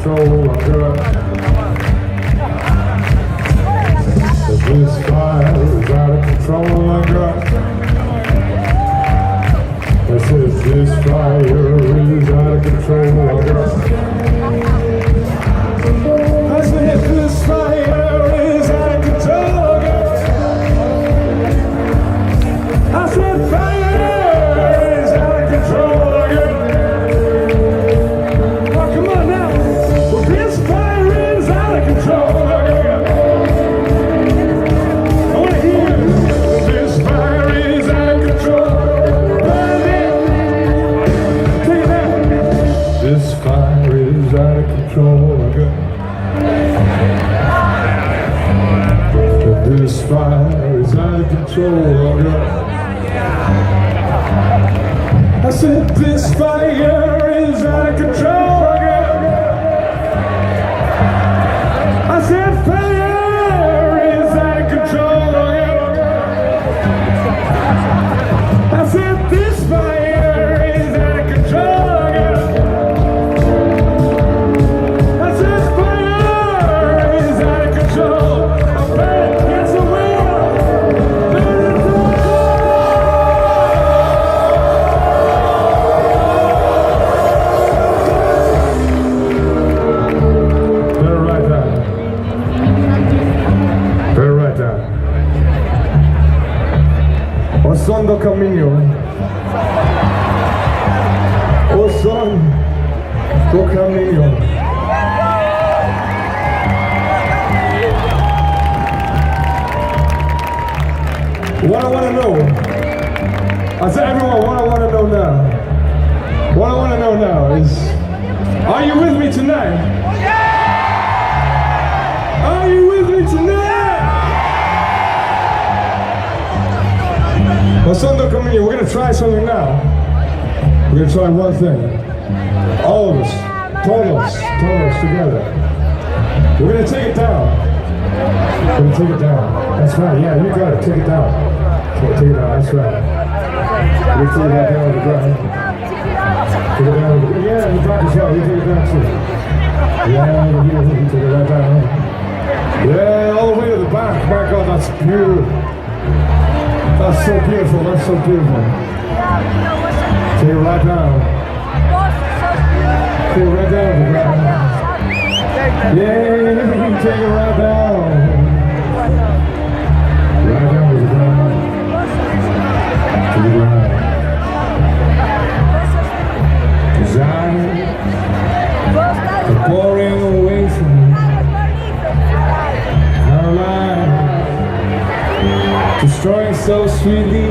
control, girl. This fire is out of control, girl. I said this fire is out of control, girl. I said this fire is out of control, girl. I said fire is out of control, girl. Oh, come on now. Well, this fire is out of control, girl. I want to hear this fire is out of control. This fire is out of control, girl. This fire is out of control, girl. I said this fire is out of control, girl. I said fire is out of control, girl. I said this fire is out of control, girl. Son do caminho, o som do caminho. What I want to know, I said everyone, what I want to know now, what I want to know now is, are you with me tonight? Are you with me tonight? Pasando Camino, we're going to try something now. We're going to try one thing. All of us, todos together. We're going to take it down. We're going to take it down. That's right, yeah, you got it. Take it down. Take it down, that's right. We're going to take it down on the ground. Take it down on the ground. Yeah, you back as well. You take it down too. Yeah, you take it right down. Yeah, all the way to the back. My God, that's beautiful. That's so beautiful, that's so beautiful. Take it right down. Take it right down to the ground. Yeah, take it right down. Right down to the ground. To the ground. Zion, the pouring away from me. Caroline, destroying so sweetly.